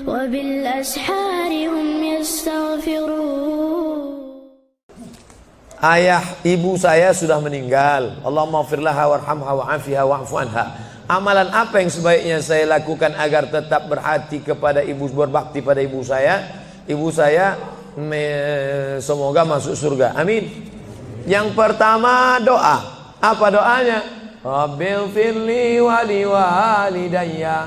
وبالأسحار هم يستغفرون. Ayah ibu saya sudah meninggal. Allahumma firlaha warhamha wa'afiha wa'fu anha. Amalan apa yang sebaiknya saya lakukan agar tetap berhati kepada ibu, berbakti pada ibu saya? Ibu saya semoga masuk surga. Amin. Yang pertama doa. Apa doanya? Rabbil firli wa liwalidayya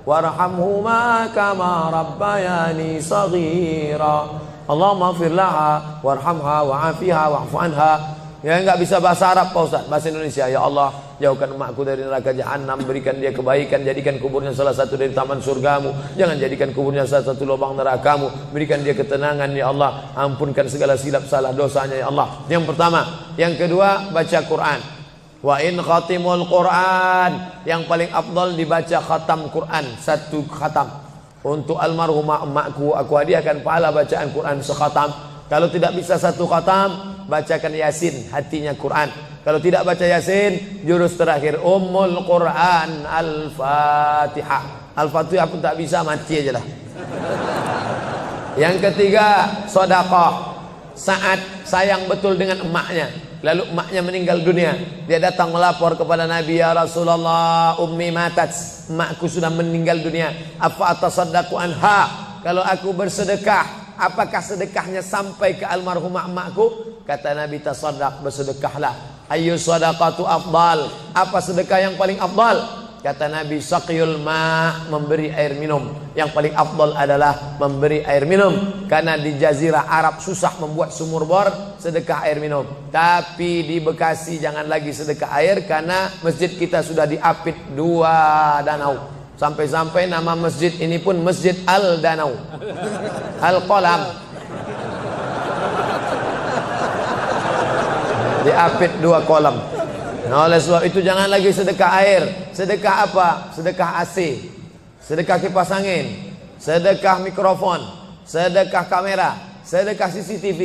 warhamhuma kama rabbayani saghira. Allahumma firlaha warhamha wa'afiha wa'fu anha. Ya, enggak bisa bahasa Arab Pak Ustaz, bahasa Indonesia. Ya Allah, jauhkan emakku dari neraka jahanam, berikan dia kebaikan, jadikan kuburnya salah satu dari taman surgamu, jangan jadikan kuburnya salah satu lubang nerakamu, berikan dia ketenangan ya Allah, ampunkan segala silap salah dosanya ya Allah. Yang pertama. Yang kedua, baca Quran. Wa in khatimul Quran, yang paling afdal dibaca khatam Quran, satu khatam. Untuk almarhumah emakku, aku hadiahkan pahala bacaan Quran sekhatam. Kalau tidak bisa satu khatam, bacakan Yasin, hatinya Quran. Kalau tidak baca Yasin, jurus terakhir Ummul Quran Al-Fatihah. Al-Fatihah pun tak bisa, mati aja lah. Yang ketiga, sedekah. Saat sayang betul dengan emaknya, lalu emaknya meninggal dunia, dia datang melapor kepada Nabi, ya Rasulullah, ummi matat, emakku sudah meninggal dunia, apa atasaddaqu anha, kalau aku bersedekah, apakah sedekahnya sampai ke almarhumah emakku? Kata Nabi, tasaddaq, bersedekahlah. Ayyu sadaqatu afdal, apa sedekah yang paling afdal? Kata Nabi, saqyul ma', memberi air minum. Yang paling afdal adalah memberi air minum. Karena di jazirah Arab susah membuat sumur bor, sedekah air minum. Tapi di Bekasi jangan lagi sedekah air, karena masjid kita sudah diapit 2 danau. Sampai-sampai nama masjid ini pun Masjid Al-Danau, Al-Kolam. Diapit 2 kolam. Nah, oleh sebab itu jangan lagi sedekah air. Sedekah apa? Sedekah AC, sedekah kipas angin, sedekah mikrofon, sedekah kamera, sedekah CCTV.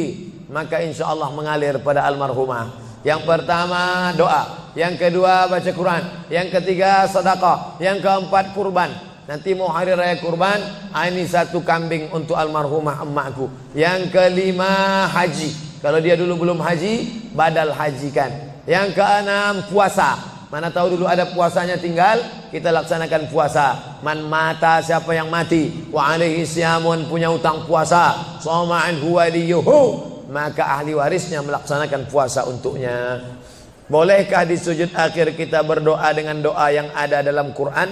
Maka insya Allah mengalir pada almarhumah. Yang pertama doa, yang kedua baca Quran, yang ketiga sedekah, yang keempat kurban. Nanti mau hari raya kurban, ini 1 kambing untuk almarhumah emakku. Yang kelima haji. Kalau dia dulu belum haji, badal hajikan. Yang keenam puasa. Mana tahu dulu ada puasanya tinggal, kita laksanakan puasa. Man mata, siapa yang mati, wa alaihi siyamun, punya utang puasa, shoma anhu waliyuhu, maka ahli warisnya melaksanakan puasa untuknya. Bolehkah di sujud akhir kita berdoa dengan doa yang ada dalam Quran?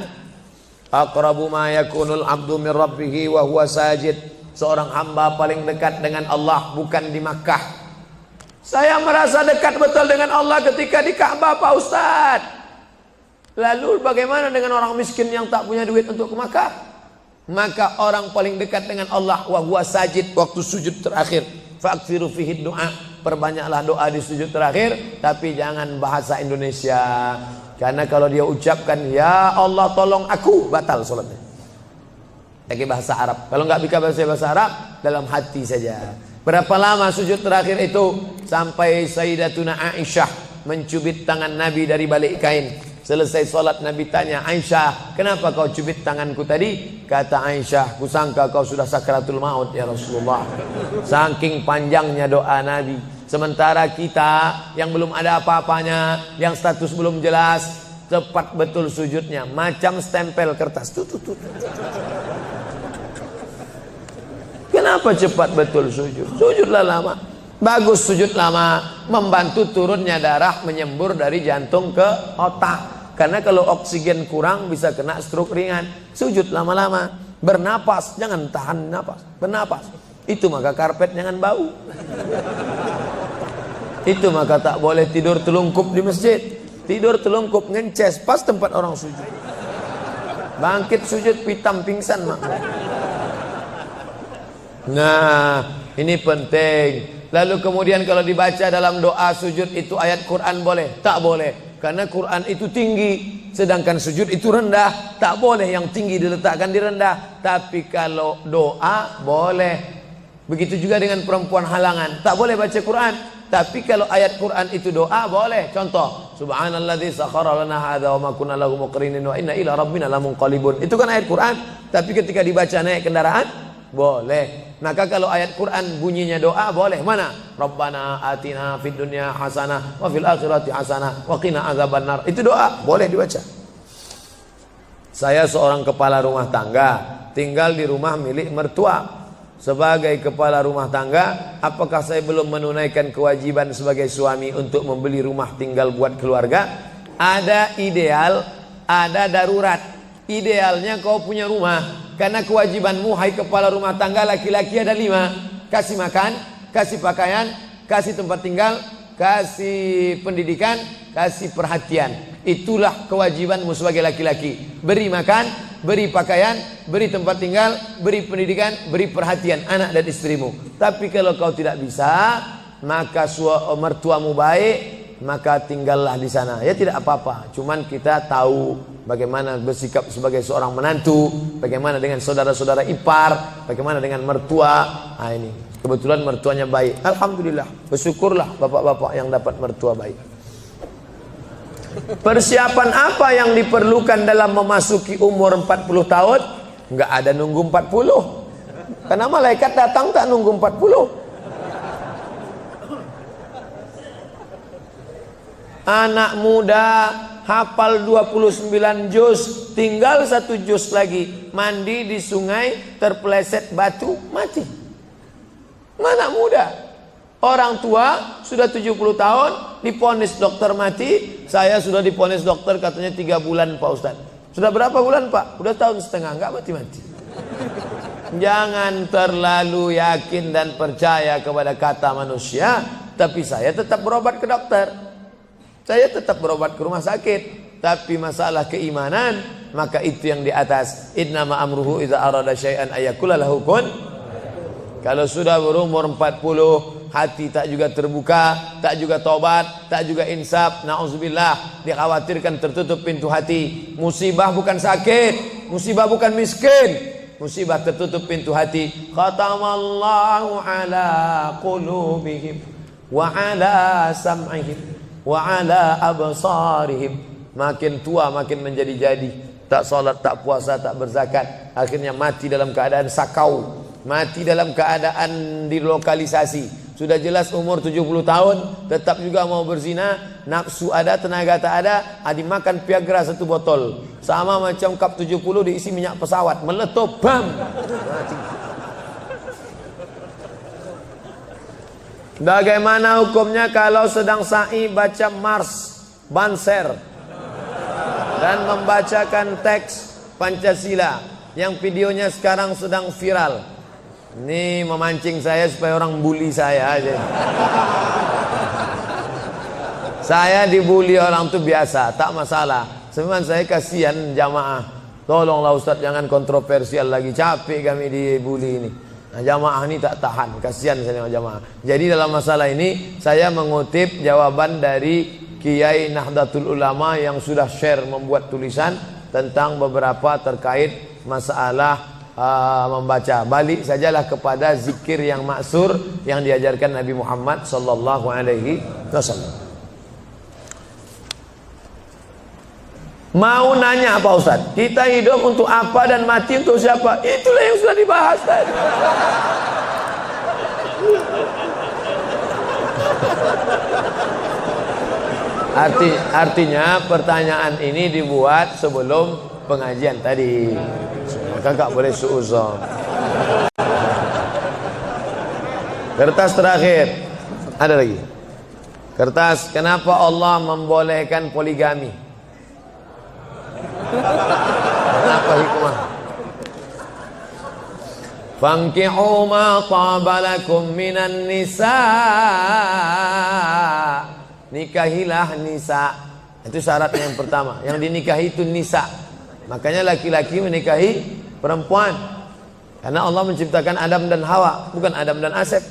Aqrabu ma yakunul abdu min rabbih wa huwa sajid. Seorang hamba paling dekat dengan Allah bukan di Makkah. Saya merasa dekat betul dengan Allah ketika di Ka'bah Pak Ustaz. Lalu bagaimana dengan orang miskin yang tak punya duit untuk ke Makkah? Maka orang paling dekat dengan Allah wa huwa sajid, waktu sujud terakhir. Fa'akthiru fihi du'a, perbanyaklah doa di sujud terakhir, tapi jangan bahasa Indonesia. Karena kalau dia ucapkan ya Allah tolong aku, batal salatnya. Pakai bahasa Arab. Kalau nggak bisa bahasa Arab, dalam hati saja. Berapa lama sujud terakhir itu? Sampai Sayyidatuna Aisyah mencubit tangan Nabi dari balik kain. Selesai sholat Nabi tanya, Aisyah, kenapa kau cubit tanganku tadi? Kata Aisyah, kusangka kau sudah sakratul maut ya Rasulullah. Saking panjangnya doa Nabi. Sementara kita yang belum ada apa-apanya, yang status belum jelas, cepat betul sujudnya, macam stempel kertas. Kenapa cepat betul sujud? Sujudlah lama. Bagus sujud lama, membantu turunnya darah menyembur dari jantung ke otak. Karena kalau oksigen kurang bisa kena stroke ringan. Sujud lama-lama, bernapas, jangan tahan napas, bernapas. Itu maka karpet jangan bau. Itu maka tak boleh tidur telungkup di masjid. Tidur telungkup ngences pas tempat orang sujud. Bangkit sujud pitam pingsan mak. Nah, ini penting. Lalu kemudian kalau dibaca dalam doa sujud itu ayat Quran boleh? Tak boleh. Karena Quran itu tinggi, sedangkan sujud itu rendah. Tak boleh yang tinggi diletakkan di rendah. Tapi kalau doa boleh. Begitu juga dengan perempuan halangan, tak boleh baca Quran. Tapi kalau ayat Quran itu doa boleh. Contoh, subhanalladzi sakhkhara lana hadza wa ma kunna lahu muqrinin wa inna ila rabbina lamunqalibun. Itu kan ayat Quran. Tapi ketika dibaca naik kendaraan, boleh. Maka kalau ayat Quran bunyinya doa, boleh. Mana? Rabbana atina fid dunya hasanah wa fil akhirati hasanah wa qina adzabannar. Itu doa, boleh dibaca. Saya seorang kepala rumah tangga, tinggal di rumah milik mertua. Sebagai kepala rumah tangga, apakah saya belum menunaikan kewajiban sebagai suami untuk membeli rumah tinggal buat keluarga? Ada ideal, ada darurat. Idealnya kau punya rumah, karena kewajibanmu hai kepala rumah tangga laki-laki ada 5. Kasih makan, kasih pakaian, kasih tempat tinggal, kasih pendidikan, kasih perhatian. Itulah kewajibanmu sebagai laki-laki. Beri makan, beri pakaian, beri tempat tinggal, beri pendidikan, beri perhatian anak dan istrimu. Tapi kalau kau tidak bisa, maka mertuamu baik, maka tinggallah di sana. Ya tidak apa-apa. Cuman kita tahu bagaimana bersikap sebagai seorang menantu, bagaimana dengan saudara-saudara ipar, bagaimana dengan mertua. Nah ini kebetulan mertuanya baik. Alhamdulillah. Bersyukurlah bapak-bapak yang dapat mertua baik. Persiapan apa yang diperlukan dalam memasuki umur 40 tahun? Enggak ada nunggu 40. Karena malaikat datang tak nunggu 40. Anak muda hafal 29 juz, tinggal 1 juz lagi. Mandi di sungai, terpeleset batu, mati. Mana muda? Orang tua sudah 70 tahun diponis dokter mati. Saya sudah diponis dokter katanya 3 bulan Pak Ustaz. Sudah berapa bulan Pak? Udah tahun setengah, enggak mati-mati. Jangan terlalu yakin dan percaya kepada kata manusia. Tapi saya tetap berobat ke dokter, saya tetap berobat ke rumah sakit. Tapi masalah keimanan, maka itu yang di atas. Innama amruhu idza arada syai'an ayakula lahu kun. Kalau sudah berumur 40, hati tak juga terbuka, tak juga tobat, tak juga insaf, na'udzubillah, dikhawatirkan tertutup pintu hati. Musibah bukan sakit, musibah bukan miskin, musibah tertutup pintu hati. Khatamallahu ala qulubihim wa ala sam'ihim wa ala absarihim. Makin tua makin menjadi-jadi, tak salat, tak puasa, tak berzakat, akhirnya mati dalam keadaan sakau, mati dalam keadaan dilokalisasi. Sudah jelas umur 70 tahun, tetap juga mau berzina, nafsu ada, tenaga tak ada, dimakan Viagra 1 botol. Sama macam kap 70 diisi minyak pesawat, meletup, bam. Bagaimana hukumnya kalau sedang sa'i baca Mars, Banser, dan membacakan teks Pancasila yang videonya sekarang sedang viral? Ini memancing saya supaya orang bully saya aja. Saya dibully orang itu biasa, tak masalah. Sebenarnya saya kasihan jamaah. Tolonglah Ustaz, jangan kontroversial lagi. Capek kami dibully ini. Nah, jamaah ini tak tahan, kasihan saya dengan jamaah. Jadi dalam masalah ini saya mengutip jawaban dari Kiai Nahdlatul Ulama yang sudah share membuat tulisan tentang beberapa terkait masalah membaca. Balik sajalah kepada zikir yang maksur yang diajarkan Nabi Muhammad sallallahu alaihi wasallam. Mau nanya Pak Ustaz, kita hidup untuk apa dan mati untuk siapa? Itulah yang sudah dibahas tadi. Artinya pertanyaan ini dibuat sebelum pengajian tadi. Kakak boleh suuzon. Kertas terakhir. Ada lagi. Kertas, kenapa Allah membolehkan poligami? Kenapa hikmah? Fankihu ma tabalakum minan nisa. Nikahilah nisa. Itu syaratnya yang pertama. Yang dinikahi itu nisa. Makanya laki-laki menikahi perempuan, karena Allah menciptakan Adam dan Hawa, bukan Adam dan Asep.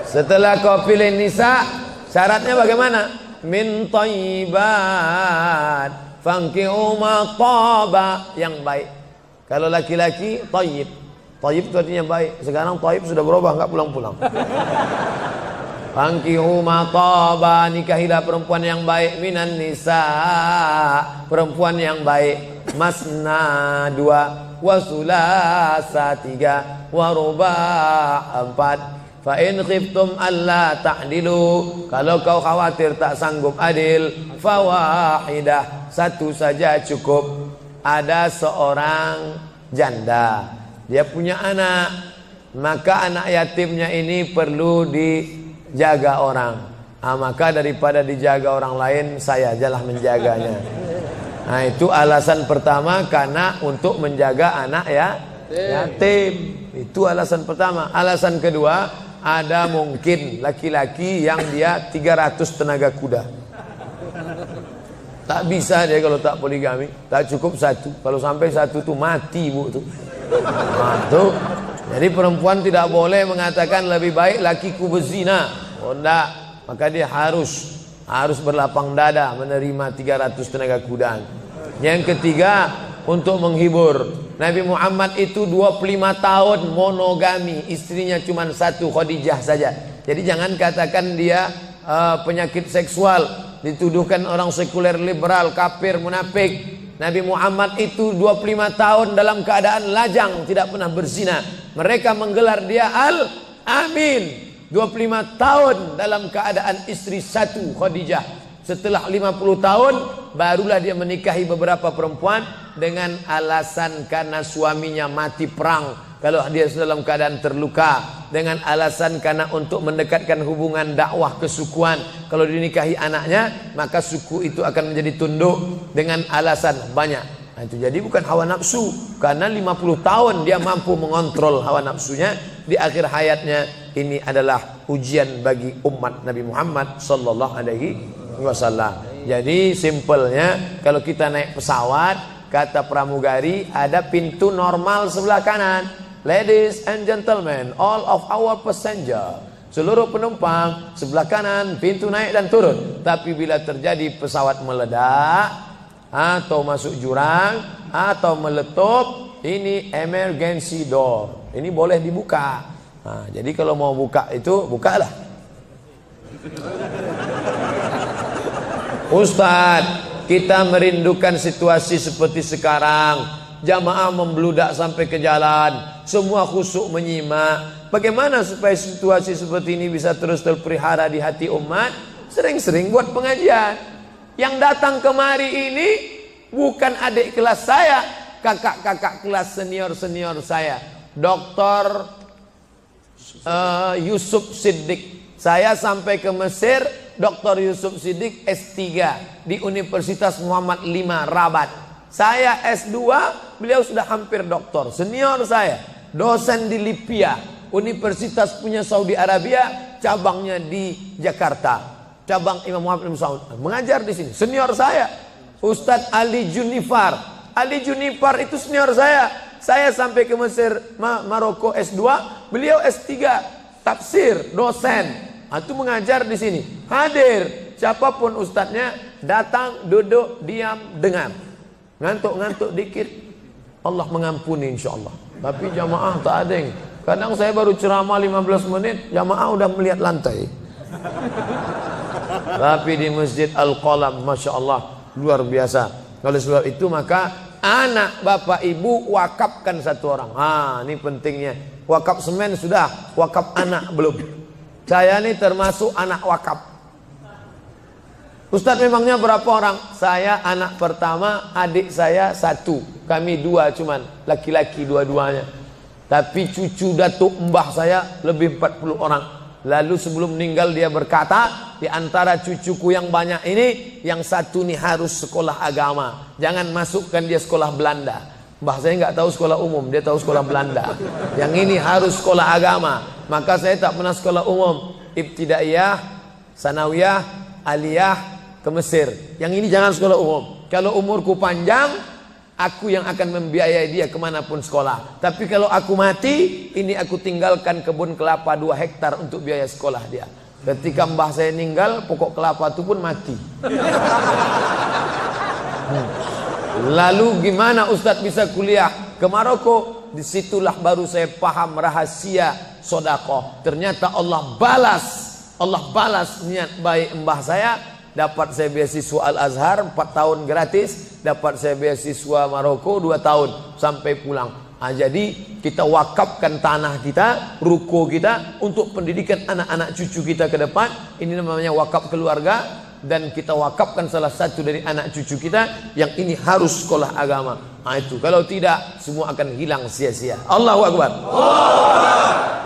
Setelah kau pilih nisa, syaratnya bagaimana? Min thayyibat fankihu ma taba, yang baik. Kalau laki-laki thayyib, thayyib itu artinya baik. Sekarang thayyib sudah berubah, enggak pulang-pulang. Fankihu ma taba, nikahilah perempuan yang baik minan nisa, perempuan yang baik. Masna 2, wa sulasa 3, wa ruba' 4. Fa in khiftum alla ta'dilu, kalau kau khawatir tak sanggup adil, fawahidah, satu saja cukup. Ada seorang janda, dia punya anak, maka anak yatimnya ini perlu dijaga orang. Maka daripada dijaga orang lain, saya ajalah menjaganya. Nah, itu alasan pertama, karena untuk menjaga anak yatim. Itu alasan pertama. Alasan kedua, ada mungkin laki-laki yang dia 300 tenaga kuda. Tak bisa dia kalau tak poligami, tak cukup satu. Kalau sampai satu tuh mati bu tuh. Nah, tuh. Jadi perempuan tidak boleh mengatakan lebih baik lakiku berzina. Oh enggak, maka dia harus berlapang dada menerima 300 tenaga kuda. Yang ketiga, untuk menghibur. Nabi Muhammad itu 25 tahun monogami, istrinya cuma satu, Khadijah saja. Jadi jangan katakan dia penyakit seksual, dituduhkan orang sekuler, liberal, kafir, munafik. Nabi Muhammad itu 25 tahun dalam keadaan lajang, tidak pernah berzina. Mereka menggelar dia Al-Amin. 25 tahun dalam keadaan istri satu, Khadijah. Setelah 50 tahun barulah dia menikahi beberapa perempuan dengan alasan karena suaminya mati perang, kalau dia dalam keadaan terluka, dengan alasan karena untuk mendekatkan hubungan dakwah kesukuan. Kalau dinikahi anaknya, maka suku itu akan menjadi tunduk, dengan alasan banyak. Nah, itu jadi bukan hawa nafsu, karena 50 tahun dia mampu mengontrol hawa nafsunya. Di akhir hayatnya, ini adalah ujian bagi umat Nabi Muhammad sallallahu alaihi wasallam. Jadi simpelnya, kalau kita naik pesawat, kata pramugari, ada pintu normal sebelah kanan. Ladies and gentlemen, all of our passenger, seluruh penumpang, sebelah kanan pintu naik dan turun. Tapi bila terjadi pesawat meledak, atau masuk jurang, atau meletup, ini emergency door, ini boleh dibuka. Nah, jadi kalau mau buka itu, bukalah. Ustadz, kita merindukan situasi seperti sekarang. Jamaah membludak sampai ke jalan, semua khusyuk menyimak. Bagaimana supaya situasi seperti ini bisa terus terpelihara di hati umat? Sering-sering buat pengajian. Yang datang kemari ini bukan adik kelas saya, kakak-kakak kelas senior-senior saya. Dr. Yusuf Siddiq. Saya sampai ke Mesir, Dr. Yusuf Siddiq S3 di Universitas Muhammad V Rabat. Saya S2, beliau sudah hampir doktor. Senior saya, dosen di Libya, universitas punya Saudi Arabia, cabangnya di Jakarta. Cabang Imam Muhammad bin Saud. Mengajar di sini. Senior saya, Ustadz Ali Junifar. Ali Junifar itu senior saya. Saya sampai ke Mesir, Maroko S2, beliau S3, tafsir, dosen. Itu mengajar di sini. Hadir, siapapun ustadznya, datang, duduk, diam, dengar. Ngantuk-ngantuk dikit, Allah mengampuni insyaallah. Tapi jamaah tak ada yang. Kadang saya baru ceramah 15 menit, jamaah udah melihat lantai. Tapi di Masjid Al-Qalam, Masya Allah, luar biasa. Oleh sebab itu maka anak bapak ibu wakafkan satu orang. Ini pentingnya. Wakaf semen sudah, wakaf anak belum. Saya ini termasuk anak wakaf. Ustadz, memangnya berapa orang? Saya anak pertama, adik saya satu, kami dua cuman, laki-laki dua-duanya. Tapi cucu datuk mbah saya lebih 40 orang. Lalu sebelum meninggal dia berkata, di antara cucuku yang banyak ini, yang satu nih harus sekolah agama, jangan masukkan dia sekolah Belanda. Mbah saya nggak tahu sekolah umum, dia tahu sekolah Belanda. Yang ini harus sekolah agama. Maka saya tak pernah sekolah umum, ibtidaiyah, sanawiyah, aliyah, ke Mesir. Yang ini jangan sekolah umum. Kalau umurku panjang, aku yang akan membiayai dia kemanapun sekolah. Tapi kalau aku mati, ini aku tinggalkan kebun kelapa 2 hektar untuk biaya sekolah dia. Ketika mbah saya meninggal, pokok kelapa itu pun mati. Lalu gimana Ustadz bisa kuliah ke Maroko? Disitulah baru saya paham rahasia sodakoh. Ternyata Allah balas Allah balas niat baik mbah saya. Dapat saya beasiswa Al-Azhar 4 tahun gratis, dapat saya beasiswa Maroko 2 tahun sampai pulang. Jadi kita wakafkan tanah kita, ruko kita untuk pendidikan anak-anak cucu kita ke depan. Ini namanya wakaf keluarga. Dan kita wakafkan salah satu dari anak cucu kita yang ini harus sekolah agama. Itu kalau tidak semua akan hilang sia-sia. Allahu Akbar.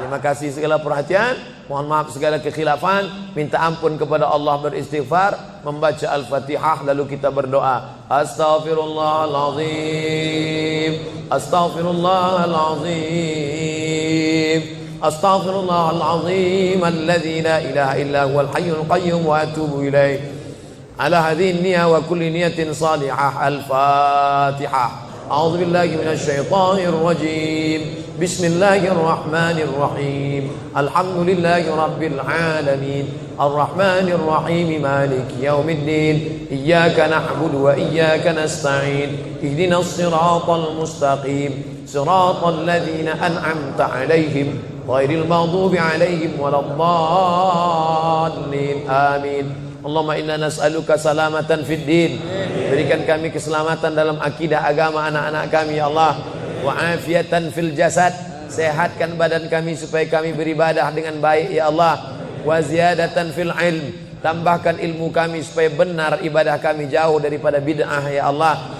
Terima kasih segala perhatian. Mohon maaf segala kekhilafan. Minta ampun kepada Allah, beristighfar, membaca Al-Fatihah, lalu kita berdoa. Astaghfirullahaladzim, Astaghfirullahaladzim, Astaghfirullahaladzim alladzi la ilaha illa huwal hayyul qayyum wa atubu ilaih. Ala hadhihi niyah wa kulli niyatin salihah. Al-Fatihah. A'udzu billahi minasy syaithanir rajim. Bismillahirrahmanirrahim. Alhamdulillahi rabbil alamin. Arrahmanir rahim. Maliki yaumiddin. Iyyaka na'budu wa iyyaka nasta'in. Ihdinas siratal mustaqim. Siratal ladzina an'amta 'alaihim ghairil maghdubi 'alaihim waladdallin. Amin. Allahumma inna nas'aluka salamatan fid din. Berikan kami keselamatan dalam akidah agama anak-anak kami ya Allah. Wa afiatan fil jasad. Sehatkan badan kami supaya kami beribadah dengan baik ya Allah. Wa ziyadatan fil ilm. Tambahkan ilmu kami supaya benar ibadah kami, jauh daripada bid'ah ya Allah.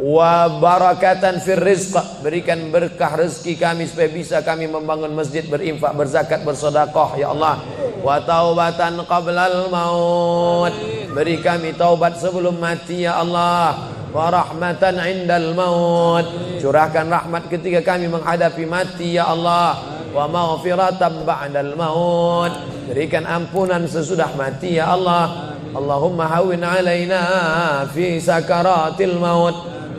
Wa barakatan fir rizq. Berikan berkah rezeki kami supaya bisa kami membangun masjid, berinfak, berzakat, bersedekah ya Allah. Wa taubatan qablal maut. Beri kami taubat sebelum mati ya Allah. Wa rahmatan indal maut. Curahkan rahmat ketika kami menghadapi mati ya Allah. Wa maghfiratan ba'dal maut. Berikan ampunan sesudah mati ya Allah. Allahumma hawwin alaina fi sakaratil maut.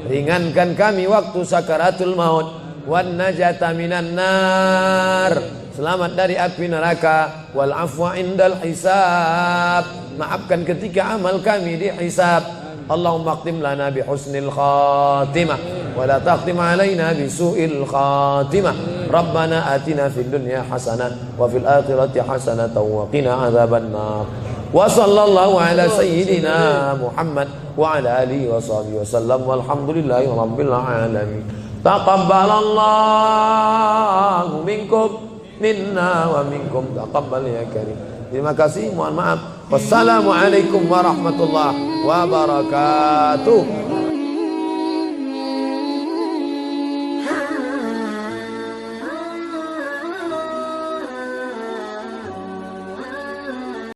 Ringankan kami waktu sakaratul maut. Wan najata minan nar. Selamat dari api neraka. Wal afwa indal hisab. Maafkan ketika amal kami dihisab. Allahumma khtim lana bi husnil khatimah wa la takhtim alaina bi su'il khatimah. Rabbana atina fid dunya hasanah wa fil akhirati hasanah wa qina adzaban nar. Wa sallallahu ala sayyidina Muhammad wa ala alihi wa sahbihi wasallam walhamdulillahi rabbil alamin. Taqabbalallahu minkum minna wa minkum taqabbal ya karim. Terima kasih, mohon maaf. Wassalamualaikum warahmatullahi wabarakatuh.